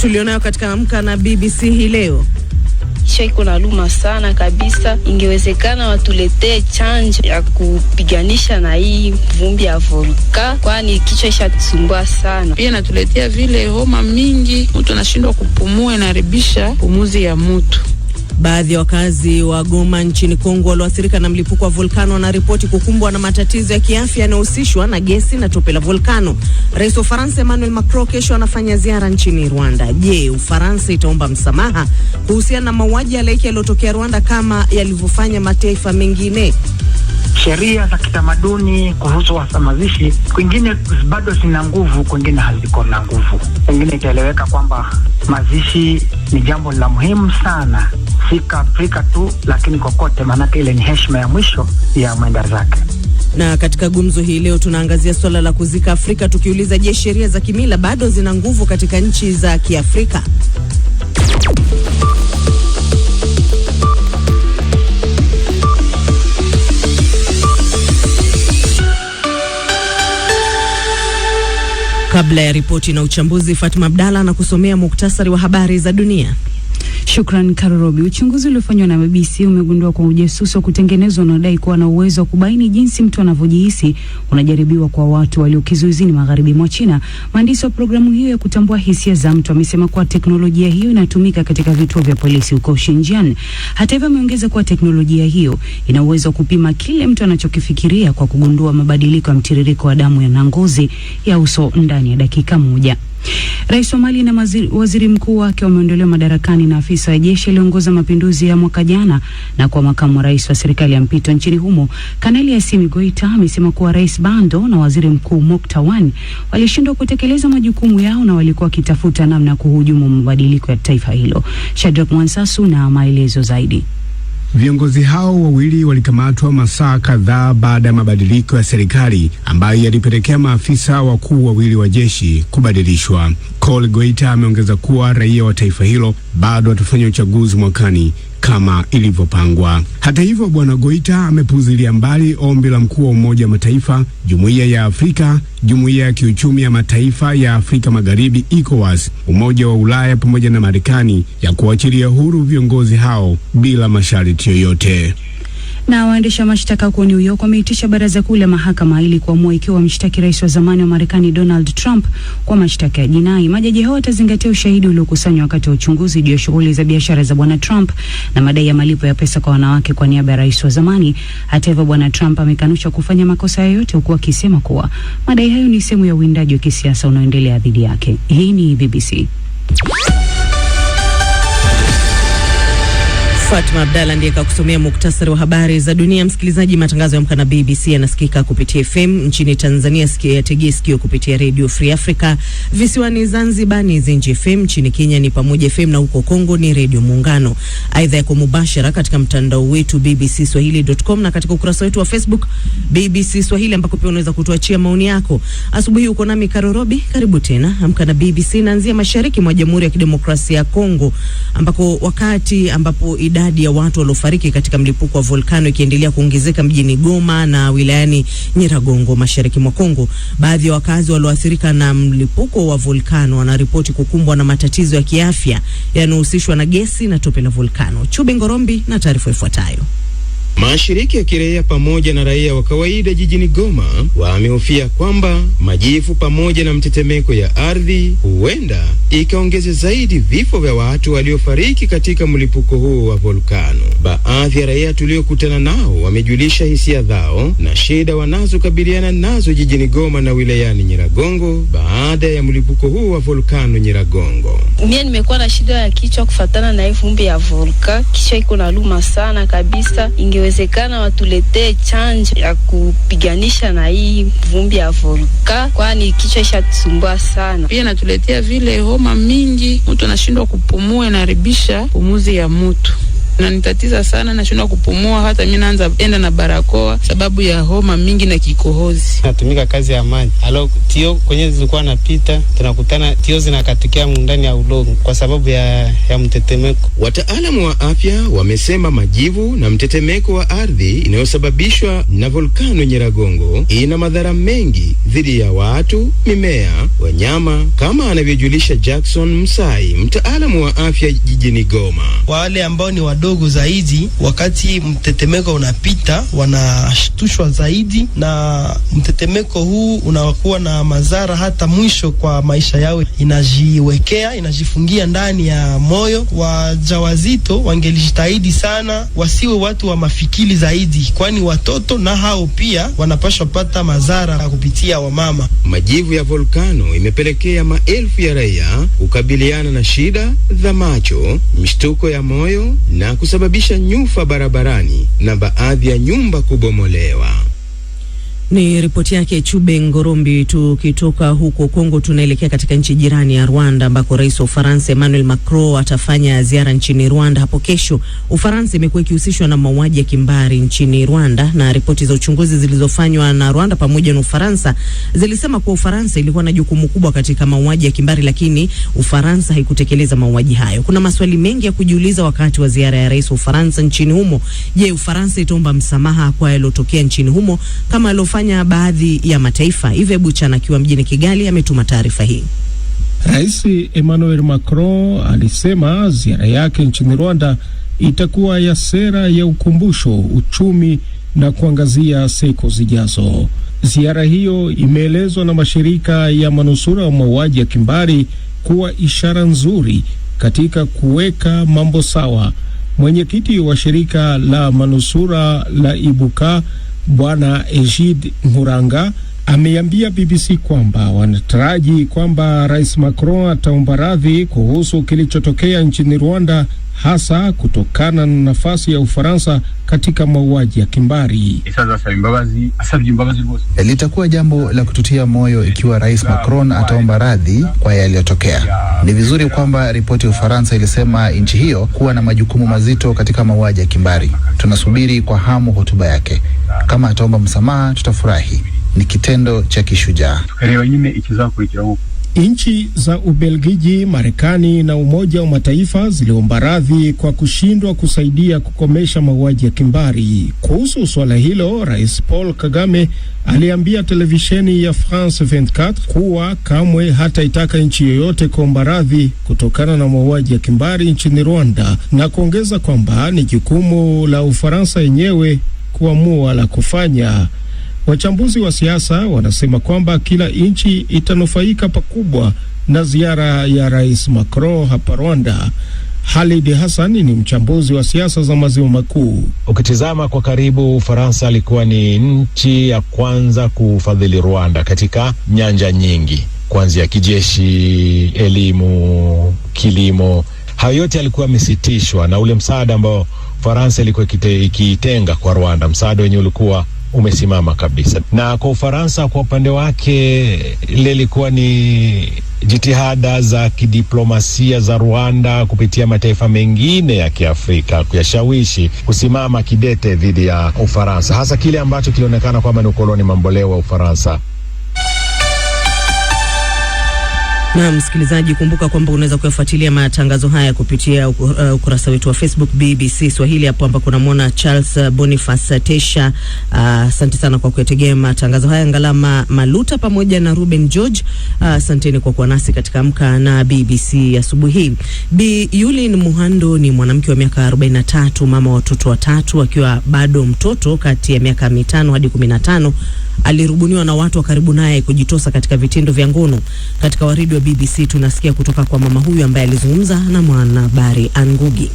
tulionayo katika Amka na BBC hii leo. Kichwa iko na luma sana kabisa. Ingewezekana watuletee chanjo ya kupiganisha na hii vumbi ya volkano, kwani kichwa ishatusumbua sana. Pia natuletea vile homa mingi, mtu anashindwa kupumua, inaharibisha pumuzi ya mtu. Baadhi ya wakazi wa Goma nchini Kongo walioathirika na mlipuko wa volkano wanaripoti kukumbwa na matatizo ya kiafya yanayohusishwa na gesi na tope la volkano. Rais wa Ufaransa Emmanuel Macron kesho anafanya ziara nchini Rwanda. Je, Ufaransa itaomba msamaha kuhusiana na mauaji ya halaiki yaliyotokea Rwanda kama yalivyofanya mataifa mengine? Sheria za kitamaduni kuhusu mazishi kwingine bado zina nguvu, kwingine haziko na nguvu. Kwingine itaeleweka kwamba mazishi ni jambo la muhimu sana, fika Afrika tu, lakini kokote, manake ile ni heshima ya mwisho ya mwenda zake. Na katika gumzo hii leo tunaangazia swala la kuzika Afrika, tukiuliza je, sheria za kimila bado zina nguvu katika nchi za Kiafrika? Kabla ya ripoti na uchambuzi, Fatma Abdalla na kusomea muktasari wa habari za dunia. Shukran Karorobi. Uchunguzi uliofanywa na BBC umegundua kwa ujasusi wa kutengenezwa unaodai kuwa na uwezo wa kubaini jinsi mtu anavyojihisi unajaribiwa kwa watu walio kizuizini magharibi mwa China. Mhandisi wa programu hiyo ya kutambua hisia za mtu amesema kuwa teknolojia hiyo inatumika katika vituo vya polisi huko Xinjiang. Hata hivyo, ameongeza kuwa teknolojia hiyo ina uwezo wa kupima kile mtu anachokifikiria kwa kugundua mabadiliko ya mtiririko wa damu na ngozi ya uso ndani ya dakika moja. Rais wa Mali na waziri mkuu wake wameondolewa madarakani na afisa wa jeshi aliongoza mapinduzi ya mwaka jana na kwa makamu wa rais wa serikali ya mpito nchini humo. Kanali Assimi Goita amesema kuwa Rais Bando na waziri mkuu Moktawan walishindwa kutekeleza majukumu yao na walikuwa wakitafuta namna kuhujumu mabadiliko ya taifa hilo. Shadrack Mwansasu na maelezo zaidi. Viongozi hao wawili walikamatwa masaa kadhaa baada ya mabadiliko ya serikali ambayo yalipelekea maafisa wakuu wawili wa jeshi kubadilishwa. Kol Goita ameongeza kuwa raia wa taifa hilo bado watafanya uchaguzi mwakani kama ilivyopangwa. Hata hivyo, Bwana Goita amepuuzilia mbali ombi la mkuu wa Umoja wa Mataifa, Jumuiya ya Afrika, Jumuiya ya Kiuchumi ya Mataifa ya Afrika Magharibi ECOWAS, Umoja wa Ulaya pamoja na Marekani ya kuachilia huru viongozi hao bila masharti yoyote. Na waendesha mashtaka huko New York wameitisha baraza kuu la mahakama ili kuamua ikiwa mshtaki rais wa zamani wa Marekani Donald Trump kwa mashtaka ya jinai. Majaji hao watazingatia ushahidi uliokusanywa wakati wa uchunguzi juu ya shughuli za biashara za Bwana Trump na madai ya malipo ya pesa kwa wanawake kwa niaba ya rais wa zamani. Hata hivyo, Bwana Trump amekanusha kufanya makosa yoyote, huku akisema kuwa madai hayo ni sehemu ya uwindaji wa kisiasa unaoendelea dhidi yake. Hii ni BBC. Fatma Abdalla ndiye kakusomea muktasari wa habari za dunia. Msikilizaji, matangazo ya Amka na BBC yanasikika kupitia FM nchini Tanzania, tegea sikio kupitia Radio Free Africa. Visiwani Zanzibar ni Zenji FM, nchini Kenya ni Pamoja FM na huko Kongo ni Radio Muungano. Aidha yako mubashara katika mtandao wetu bbcswahili.com na katika ukurasa wetu wa Facebook BBC Swahili, ambako pia unaweza kutuachia maoni yako. Asubuhi uko nami Karorobi, karibu tena. Amka na BBC naanzia mashariki mwa Jamhuri ya Kidemokrasia ya Kongo, ambapo idadi ya watu waliofariki katika mlipuko wa volkano ikiendelea kuongezeka mjini Goma na wilayani Nyiragongo mashariki mwa Kongo. Baadhi ya wakazi walioathirika na mlipuko wa volkano wanaripoti kukumbwa na matatizo ya kiafya yanayohusishwa na gesi na tope la volkano. Chube Ngorombi na taarifa ifuatayo. Mashirika ya kiraia pamoja na raia wa kawaida jijini Goma wamehofia kwamba majivu pamoja na mtetemeko ya ardhi huenda ikaongeze zaidi vifo vya watu waliofariki katika mlipuko huo wa volkano. Baadhi ya raia tuliokutana nao wamejulisha hisia zao na shida wanazokabiliana nazo jijini Goma na wilayani Nyiragongo baada ya mlipuko huo wa volkano Nyiragongo. Mimi nimekuwa na shida ya kichwa kufatana na vumbi ya volkano. Kichwa iko na luma sana kabisa. Ingewezekana watuletee chanjo ya kupiganisha na hii vumbi ya volkano, kwani kichwa ishatusumbua sana. Pia natuletea vile homa mingi, mtu anashindwa kupumua, inaharibisha pumuzi ya mtu. Na nitatiza sana, nashindwa kupumua, hata mimi naanza enda na barakoa sababu ya homa mingi na kikohozi. Natumika kazi ya maji. Tio kwenye zilikuwa napita, tunakutana tio zinakatikia ndani ya udongo kwa sababu ya mtetemeko. Wataalamu wa afya wamesema majivu na mtetemeko wa ardhi inayosababishwa na volkano Nyiragongo ina madhara mengi dhidi ya watu, mimea, wanyama, kama anavyojulisha Jackson Msai, mtaalamu wa afya jijini Goma. Wale ambao ni wadogo zaidi, wakati mtetemeko unapita wanashtushwa zaidi, na mtetemeko huu unakuwa na madhara hata mwisho kwa maisha yao, inajifungia ndani ya moyo. Wajawazito wangelijitahidi sana wasiwe watu wa mafikiri zaidi, kwani watoto na hao pia wanapaswa pata madhara kupitia wamama. Majivu ya volkano imepelekea maelfu ya raia kukabiliana na shida za macho, mshtuko ya moyo na kusababisha nyufa barabarani na baadhi ya nyumba kubomolewa. Ni ripoti yake Chube Ngorombi. Tukitoka huko Kongo tunaelekea katika nchi jirani ya Rwanda, ambako rais wa Ufaransa Emmanuel Macron atafanya ziara nchini Rwanda hapo kesho. Ufaransa imekuwa ikihusishwa na mauaji ya kimbari nchini Rwanda, na ripoti za uchunguzi zilizofanywa na Rwanda pamoja na Ufaransa zilisema kuwa Ufaransa ilikuwa na jukumu kubwa katika mauaji ya kimbari, lakini Ufaransa haikutekeleza mauaji hayo. Kuna maswali mengi ya kujiuliza wakati wa ziara ya rais wa Ufaransa nchini humo. Je, Ufaransa itaomba msamaha kwa yaliyotokea nchini humo kama alofanya baadhi ya mataifa? Ive Buchana akiwa mjini Kigali ametuma taarifa hii. Rais Emmanuel Macron alisema ziara yake nchini Rwanda itakuwa ya sera ya ukumbusho, uchumi na kuangazia siku zijazo. Ziara hiyo imeelezwa na mashirika ya manusura wa mauaji ya kimbari kuwa ishara nzuri katika kuweka mambo sawa. Mwenyekiti wa shirika la manusura la Ibuka Bwana Ejid Muranga ameambia BBC kwamba wanataraji kwamba Rais Macron ataomba radhi kuhusu kilichotokea nchini Rwanda, hasa kutokana na nafasi ya Ufaransa katika mauaji ya kimbari. Litakuwa jambo la kututia moyo ikiwa Rais Macron ataomba radhi kwa yaliyotokea. Ni vizuri kwamba ripoti ya Ufaransa ilisema nchi hiyo kuwa na majukumu mazito katika mauaji ya kimbari. Tunasubiri kwa hamu hotuba yake. Kama ataomba msamaha, tutafurahi. Ni kitendo cha kishujaa. Nchi za Ubelgiji, Marekani na Umoja wa Mataifa ziliomba radhi kwa kushindwa kusaidia kukomesha mauaji ya kimbari. Kuhusu swala hilo, Rais Paul Kagame aliambia televisheni ya France 24 kuwa kamwe hataitaka nchi yoyote kuomba radhi kutokana na mauaji ya kimbari nchini Rwanda, na kuongeza kwamba ni jukumu la Ufaransa yenyewe kuamua la kufanya. Wachambuzi wa siasa wanasema kwamba kila nchi itanufaika pakubwa na ziara ya Rais Macron hapa Rwanda. Halid Hassan ni mchambuzi wa siasa za maziwa makuu. Ukitizama kwa karibu, Ufaransa alikuwa ni nchi ya kwanza kufadhili Rwanda katika nyanja nyingi, kuanzia kijeshi, elimu, kilimo. Hayo yote alikuwa yamesitishwa na ule msaada ambao Ufaransa ilikuwa ikitenga kwa Rwanda. Msaada wenyewe ulikuwa umesimama kabisa. Na kwa Ufaransa kwa upande wake, ile ilikuwa ni jitihada za kidiplomasia za Rwanda kupitia mataifa mengine ya Kiafrika kuyashawishi kusimama kidete dhidi ya Ufaransa, hasa kile ambacho kilionekana kwamba ni ukoloni mamboleo wa Ufaransa. Na msikilizaji, kumbuka kwamba unaweza kuyafuatilia matangazo haya kupitia ukurasa wetu wa Facebook BBC Swahili, hapo ambapo kunamwona Charles Boniface Tesha. Asante sana kwa kuyategea matangazo haya. Ngalama Maluta pamoja na Ruben George, asanteni kwa kuwa nasi katika Amka na BBC asubuhi. Bi Yulin Muhando ni mwanamke wa miaka 43, mama wa watoto watatu, akiwa bado mtoto kati ya miaka 5 hadi 15. Alirubuniwa na watu wa karibu naye kujitosa katika vitendo vya ngono. Katika waridi wa BBC tunasikia kutoka kwa mama huyu ambaye alizungumza na mwanahabari Angugi.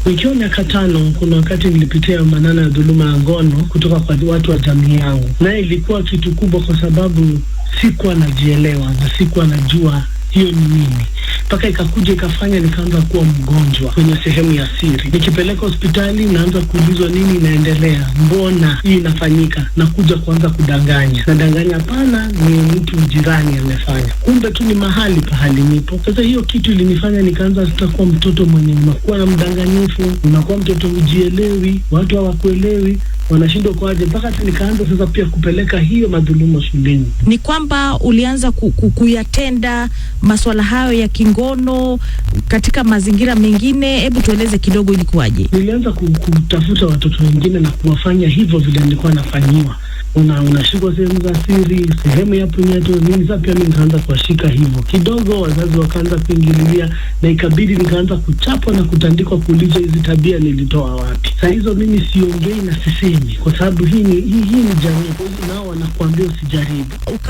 Nikiwa miaka 5, kuna wakati nilipitia manana ya dhuluma ya ngono kutoka kwa watu wa jamii yangu. Na ilikuwa kitu kubwa kwa sababu sikuwa najielewa na sikuwa najua hiyo ni nini. mpaka ikakuja ikafanya nikaanza kuwa mgonjwa kwenye sehemu ya siri. Nikipeleka hospitali naanza kuulizwa nini inaendelea, mbona hii inafanyika, na kuja kuanza kudanganya. Nadanganya hapana, ni mtu jirani amefanya, kumbe tu ni mahali nipo. Sasa hiyo kitu ilinifanya nikaanza kuwa mtoto mwenye unakuwa na mdanganyifu, unakuwa mtoto ujielewi, watu hawakuelewi, wanashindwa kwaje, mpaka nikaanza sasa pia kupeleka hiyo madhulumu shuleni. Ni kwamba ulianza kuyatenda masuala hayo ya kingono katika mazingira mengine. Hebu tueleze kidogo ilikuwaje? Nilianza kutafuta watoto wengine na kuwafanya hivyo vile nilikuwa nafanyiwa. Unashikwa sehemu za siri, sehemu ya punyeto nini. Sasa pia mimi nikaanza kuwashika hivyo kidogo, wazazi wakaanza kuingililia na ikabidi nikaanza kuchapwa na kutandikwa, kuulizwa hizi tabia nilitoa wapi. Sasa hizo mimi siongei na sisemi, kwa sababu hii ni jamii, nao wanakuambia usijaribu.